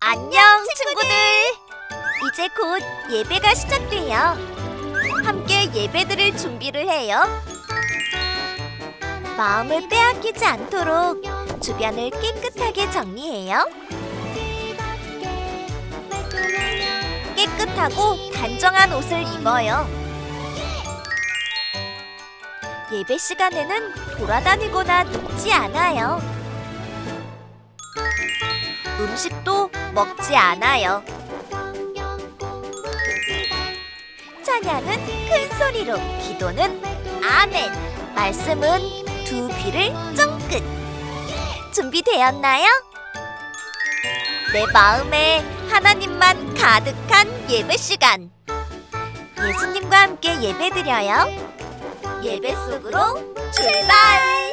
안녕, 친구들! 이제 곧 예배가 시작돼요. 함께 예배드릴 준비를 해요. 마음을 빼앗기지 않도록 주변을 깨끗하게 정리해요. 깨끗하고 단정한 옷을 입어요. 예배 시간에는 돌아다니거나 눕지 않아요. 음식도 먹지 않아요. 찬양은 큰 소리로, 기도는 아멘, 말씀은 두 귀를 쫑긋. 준비되었나요? 내 마음에 하나님만 가득한 예배 시간. 예수님과 함께 예배드려요. 예배 속으로 출발!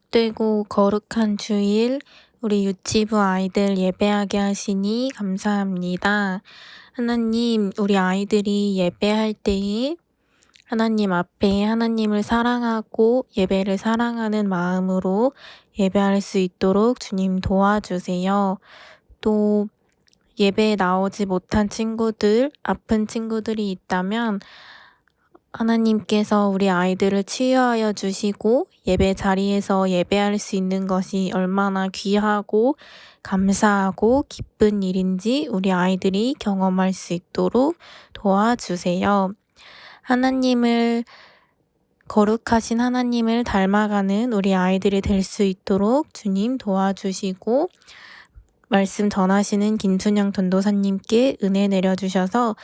복되고 거룩한 주일, 우리 유치부 아이들 예배하게 하시니 감사합니다. 하나님, 우리 아이들이 예배할 때에 하나님 앞에 하나님을 사랑하고 예배를 사랑하는 마음으로 예배할 수 있도록 주님 도와주세요. 또 예배에 나오지 못한 친구들, 아픈 친구들이 있다면 하나님께서 우리 아이들을 치유하여 주시고 예배 자리에서 예배할 수 있는 것이 얼마나 귀하고 감사하고 기쁜 일인지 우리 아이들이 경험할 수 있도록 도와주세요. 거룩하신 하나님을 닮아가는 우리 아이들이 될 수 있도록 주님 도와주시고 말씀 전하시는 김순영 전도사님께 은혜 내려주셔서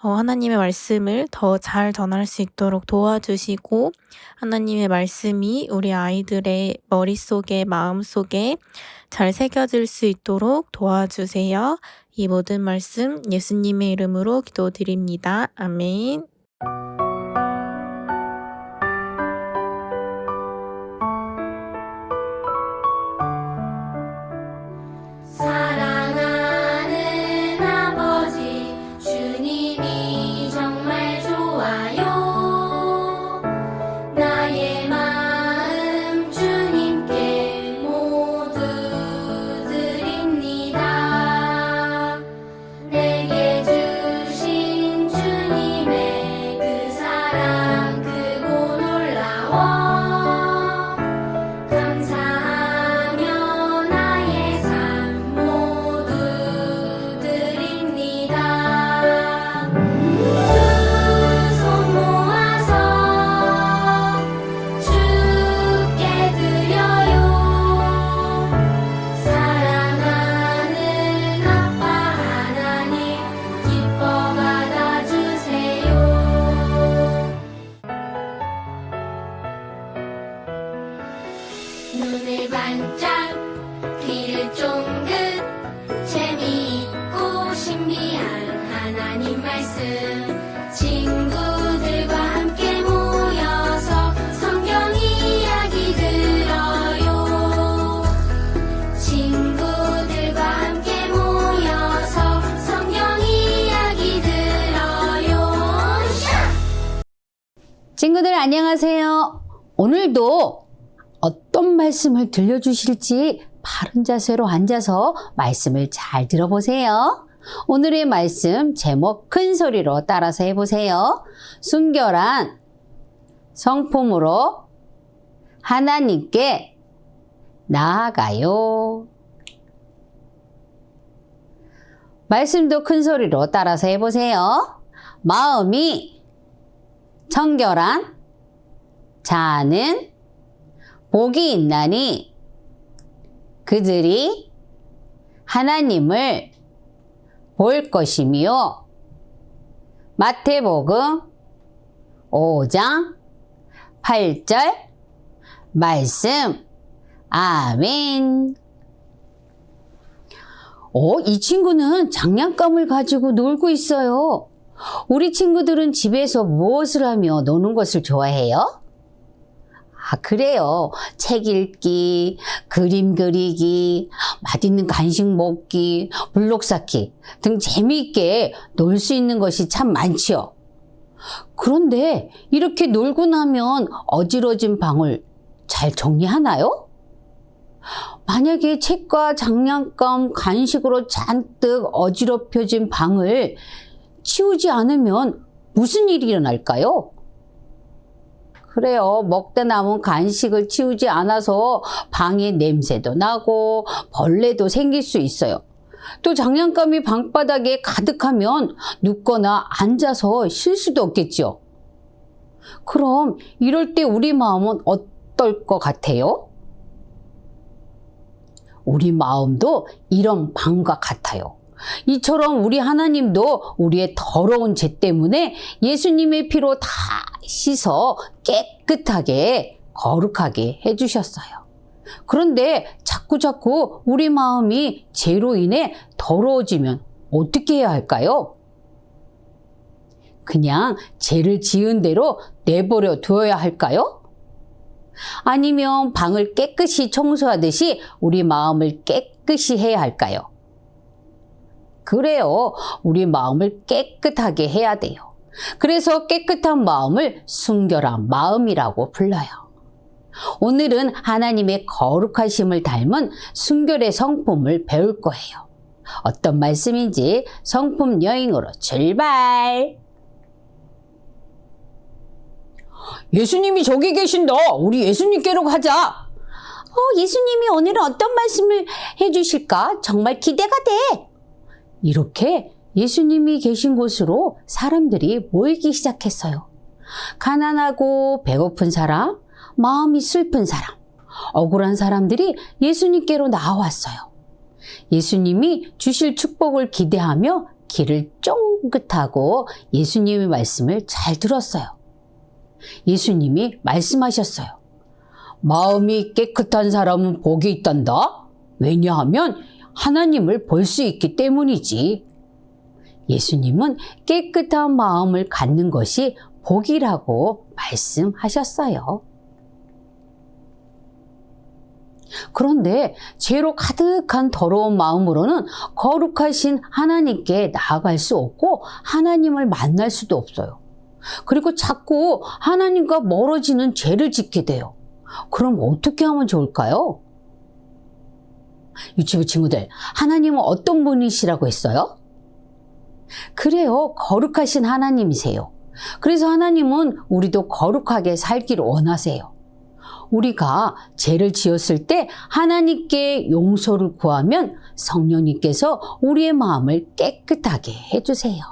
하나님의 말씀을 더 잘 전할 수 있도록 도와주시고 하나님의 말씀이 우리 아이들의 머릿속에 마음속에 잘 새겨질 수 있도록 도와주세요. 이 모든 말씀 예수님의 이름으로 기도드립니다. 아멘. 사랑하는 아버지 주님이 정말 좋아요. 나의 마음 주님께 모두 드립니다. 내게 주신 주님의 그 사랑 크고 놀라워 감사하며 나의 삶 모두 드립니다. 두 손 모아서 주께 드려요. 사랑하는 아빠 하나님 기뻐 받아주세요. 눈을 반짝 귀를 쫑긋 재미있고 신비한 하나님 말씀 친구들과 함께 모여서 성경 이야기 들어요. 친구들과 함께 모여서 성경 이야기 들어요. 친구들 안녕하세요. 오늘도 어떤 말씀을 들려주실지 바른 자세로 앉아서 말씀을 잘 들어보세요. 오늘의 말씀 제목 큰 소리로 따라서 해보세요. 순결한 성품으로 하나님께 나아가요. 말씀도 큰 소리로 따라서 해보세요. 마음이 청결한 자는 복이 있나니 그들이 하나님을 볼 것이며 마태복음 5장 8절 말씀 아멘. 이 친구는 장난감을 가지고 놀고 있어요. 우리 친구들은 집에서 무엇을 하며 노는 것을 좋아해요? 그래요. 책 읽기, 그림 그리기, 맛있는 간식 먹기, 블록 쌓기 등 재미있게 놀 수 있는 것이 참 많지요. 그런데 이렇게 놀고 나면 어지러진 방을 잘 정리하나요? 만약에 책과 장난감, 간식으로 잔뜩 어지럽혀진 방을 치우지 않으면 무슨 일이 일어날까요? 그래요. 먹다 남은 간식을 치우지 않아서 방에 냄새도 나고 벌레도 생길 수 있어요. 또 장난감이 방바닥에 가득하면 눕거나 앉아서 쉴 수도 없겠죠. 그럼 이럴 때 우리 마음은 어떨 것 같아요? 우리 마음도 이런 방과 같아요. 이처럼 우리 하나님도 우리의 더러운 죄 때문에 예수님의 피로 다 씻어 깨끗하게 거룩하게 해주셨어요. 그런데 자꾸자꾸 우리 마음이 죄로 인해 더러워지면 어떻게 해야 할까요? 그냥 죄를 지은 대로 내버려 두어야 할까요? 아니면 방을 깨끗이 청소하듯이 우리 마음을 깨끗이 해야 할까요? 그래요. 우리 마음을 깨끗하게 해야 돼요. 그래서 깨끗한 마음을 순결한 마음이라고 불러요. 오늘은 하나님의 거룩하심을 닮은 순결의 성품을 배울 거예요. 어떤 말씀인지 성품 여행으로 출발! 예수님이 저기 계신다. 우리 예수님께로 가자. 예수님이 오늘은 어떤 말씀을 해주실까? 정말 기대가 돼. 이렇게 예수님이 계신 곳으로 사람들이 모이기 시작했어요. 가난하고 배고픈 사람, 마음이 슬픈 사람, 억울한 사람들이 예수님께로 나왔어요. 예수님이 주실 축복을 기대하며 귀를 쫑긋하고 예수님의 말씀을 잘 들었어요. 예수님이 말씀하셨어요. 마음이 깨끗한 사람은 복이 있단다. 왜냐하면 하나님을 볼 수 있기 때문이지. 예수님은 깨끗한 마음을 갖는 것이 복이라고 말씀하셨어요. 그런데 죄로 가득한 더러운 마음으로는 거룩하신 하나님께 나아갈 수 없고 하나님을 만날 수도 없어요. 그리고 자꾸 하나님과 멀어지는 죄를 짓게 돼요. 그럼 어떻게 하면 좋을까요? 유치부 친구들, 하나님은 어떤 분이시라고 했어요? 그래요. 거룩하신 하나님이세요. 그래서 하나님은 우리도 거룩하게 살기를 원하세요. 우리가 죄를 지었을 때 하나님께 용서를 구하면 성령님께서 우리의 마음을 깨끗하게 해주세요.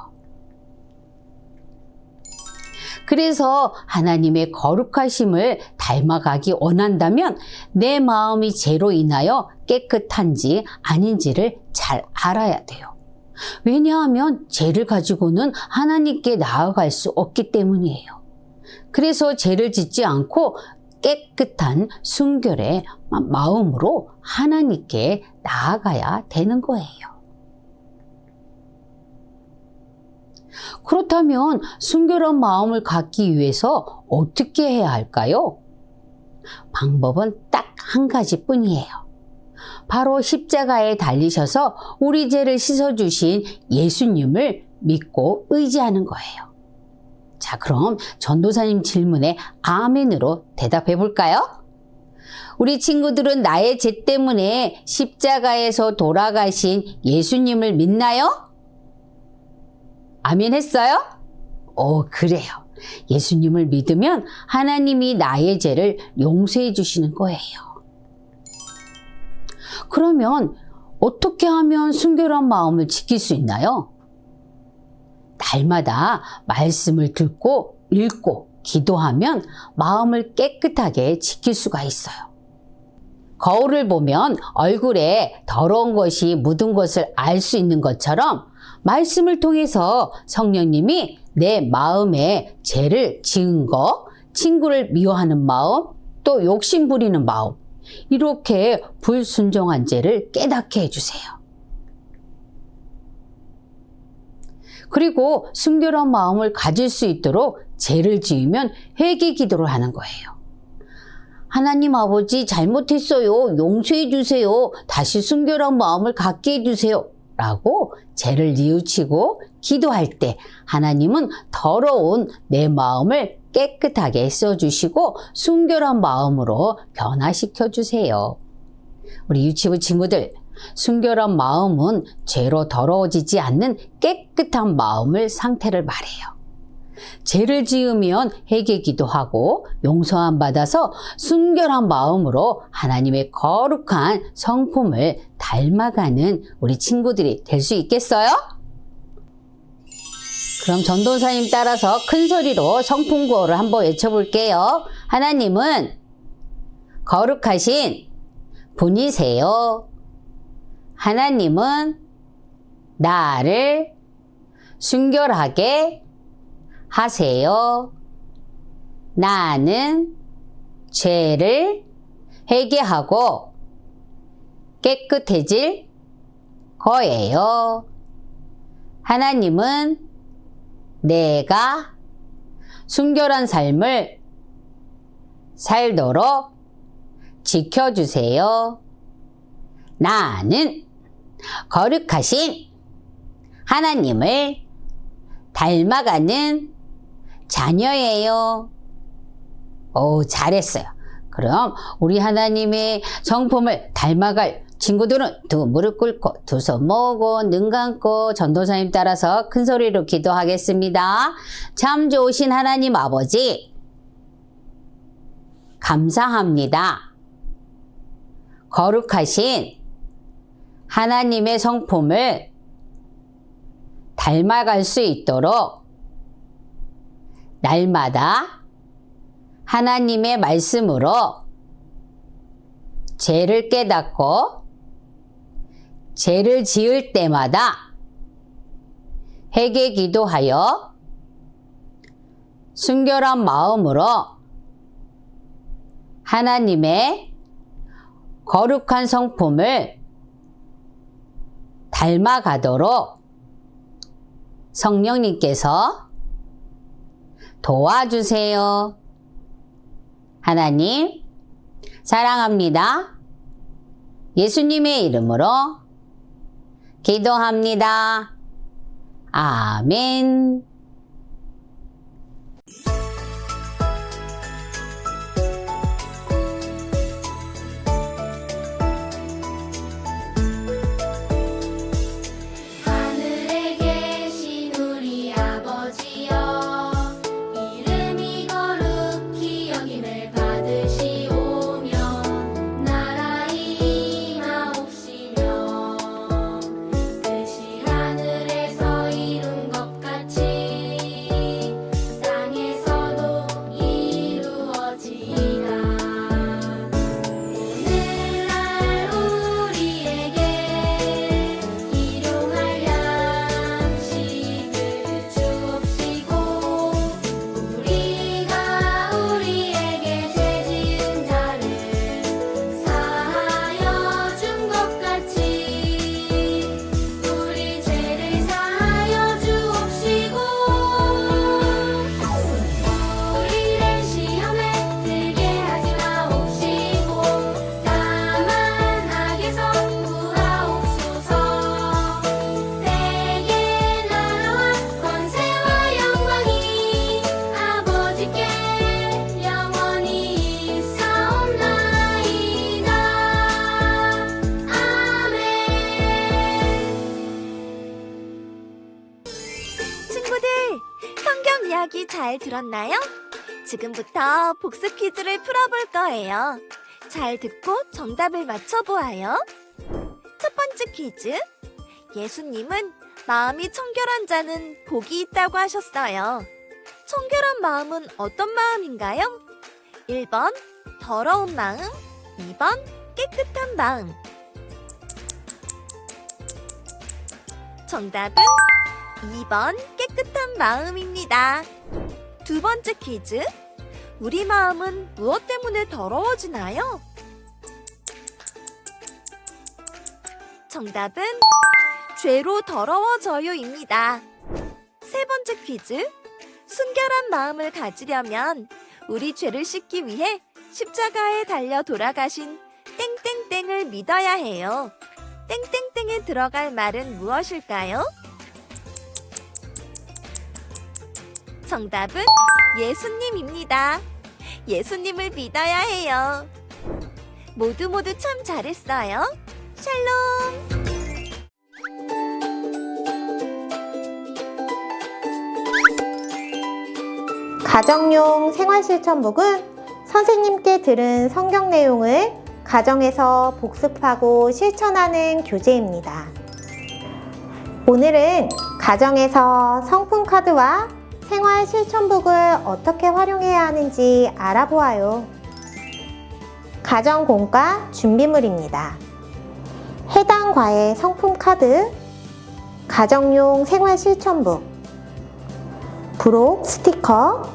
그래서 하나님의 거룩하심을 닮아가기 원한다면 내 마음이 죄로 인하여 깨끗한지 아닌지를 잘 알아야 돼요. 왜냐하면 죄를 가지고는 하나님께 나아갈 수 없기 때문이에요. 그래서 죄를 짓지 않고 깨끗한 순결의 마음으로 하나님께 나아가야 되는 거예요. 그렇다면 순결한 마음을 갖기 위해서 어떻게 해야 할까요? 방법은 딱 한 가지뿐이에요. 바로 십자가에 달리셔서 우리 죄를 씻어주신 예수님을 믿고 의지하는 거예요. 자, 그럼 전도사님 질문에 아멘으로 대답해 볼까요? 우리 친구들은 나의 죄 때문에 십자가에서 돌아가신 예수님을 믿나요? 아멘 했어요? 그래요. 예수님을 믿으면 하나님이 나의 죄를 용서해 주시는 거예요. 그러면 어떻게 하면 순결한 마음을 지킬 수 있나요? 날마다 말씀을 듣고 읽고 기도하면 마음을 깨끗하게 지킬 수가 있어요. 거울을 보면 얼굴에 더러운 것이 묻은 것을 알 수 있는 것처럼 말씀을 통해서 성령님이 내 마음에 죄를 지은 거, 친구를 미워하는 마음, 또 욕심 부리는 마음, 이렇게 불순종한 죄를 깨닫게 해주세요. 그리고 순결한 마음을 가질 수 있도록 죄를 지으면 회개 기도를 하는 거예요. 하나님 아버지 잘못했어요. 용서해 주세요. 다시 순결한 마음을 갖게 해주세요. 라고 죄를 뉘우치고 기도할 때 하나님은 더러운 내 마음을 깨끗하게 써주시고 순결한 마음으로 변화시켜 주세요. 우리 유치부 친구들, 순결한 마음은 죄로 더러워지지 않는 깨끗한 마음을 상태를 말해요. 죄를 지으면 회개기도 하고 용서함 받아서 순결한 마음으로 하나님의 거룩한 성품을 닮아가는 우리 친구들이 될 수 있겠어요? 그럼 전도사님 따라서 큰 소리로 성품 구호를 한번 외쳐볼게요. 하나님은 거룩하신 분이세요. 하나님은 나를 순결하게 하세요. 나는 죄를 회개하고 깨끗해질 거예요. 하나님은 내가 순결한 삶을 살도록 지켜주세요. 나는 거룩하신 하나님을 닮아가는 자녀예요. 오, 잘했어요. 그럼 우리 하나님의 성품을 닮아갈 친구들은 두 무릎 꿇고 두 손 모으고 눈 감고 전도사님 따라서 큰 소리로 기도하겠습니다. 참 좋으신 하나님 아버지, 감사합니다. 거룩하신 하나님의 성품을 닮아갈 수 있도록 날마다 하나님의 말씀으로 죄를 깨닫고 죄를 지을 때마다 회개 기도하여 순결한 마음으로 하나님의 거룩한 성품을 닮아가도록 성령님께서 도와주세요. 하나님, 사랑합니다. 예수님의 이름으로 기도합니다. 아멘. 하늘에 계신 우리 아버지여 이름이 거룩히 여김을 받으시오며 나라의 임하옵시며 뜻이 하늘에서 이룬 것 같이 땅에서도 이루어지이다. 오늘날 우리에게 일용할 양식을 주옵시고 우리가 우리에게 죄 지은 자를 사하여 준 것 같이 우리 죄를 사하여 주옵시고 우리를 시험에 들게 하지 마옵시고 다만 악에서 구하옵소서. 내게 나라와 권세와 영광이 아버지께 영원히 있사옵나이다. 아멘. 친구들, 성경 이야기 잘 들었나요? 지금부터 복습 퀴즈를 풀어볼 거예요. 잘 듣고 정답을 맞춰보아요. 첫 번째 퀴즈. 예수님은 마음이 청결한 자는 복이 있다고 하셨어요. 청결한 마음은 어떤 마음인가요? 1번 더러운 마음, 2번 깨끗한 마음. 정답은 2번 깨끗한 마음입니다. 두 번째 퀴즈. 우리 마음은 무엇 때문에 더러워지나요? 정답은 죄로 더러워져요입니다. 세 번째 퀴즈. 순결한 마음을 가지려면 우리 죄를 씻기 위해 십자가에 달려 돌아가신 땡땡땡을 믿어야 해요. 땡땡땡에 들어갈 말은 무엇일까요? 정답은 예수님입니다. 예수님을 믿어야 해요. 모두 참 잘했어요. 샬롬! 가정용 생활실천북은 선생님께 들은 성경 내용을 가정에서 복습하고 실천하는 교재입니다. 오늘은 가정에서 성품 카드와 생활실천북을 어떻게 활용해야 하는지 알아보아요. 가정공과 준비물입니다. 해당 과의 성품 카드, 가정용 생활실천북, 부록 스티커,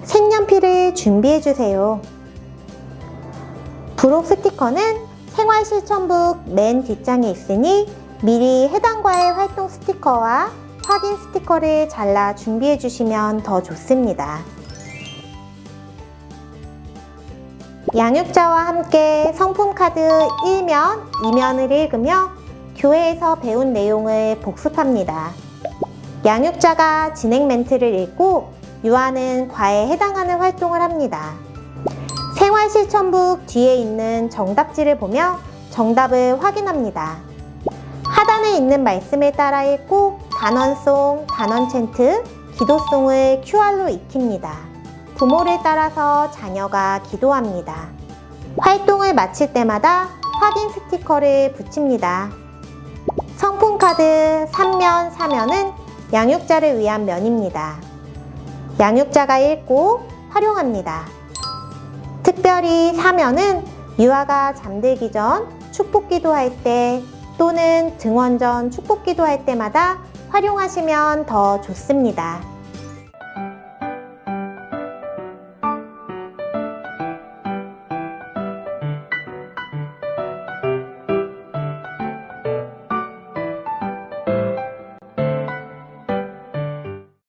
색연필을 준비해주세요. 부록 스티커는 생활실천북 맨 뒷장에 있으니 미리 해당 과의 활동 스티커와 확인 스티커를 잘라 준비해주시면 더 좋습니다. 양육자와 함께 성품카드 1면, 2면을 읽으며 교회에서 배운 내용을 복습합니다. 양육자가 진행 멘트를 읽고 유아는 과에 해당하는 활동을 합니다. 생활실천북 뒤에 있는 정답지를 보며 정답을 확인합니다. 하단에 있는 말씀을 따라 읽고 단원송, 단원챈트, 기도송을 QR로 익힙니다. 부모를 따라서 자녀가 기도합니다. 활동을 마칠 때마다 확인 스티커를 붙입니다. 성품카드 3면, 4면은 양육자를 위한 면입니다. 양육자가 읽고 활용합니다. 특별히 4면은 유아가 잠들기 전 축복기도 할 때 또는 등원 전 축복기도 할 때마다 활용하시면 더 좋습니다.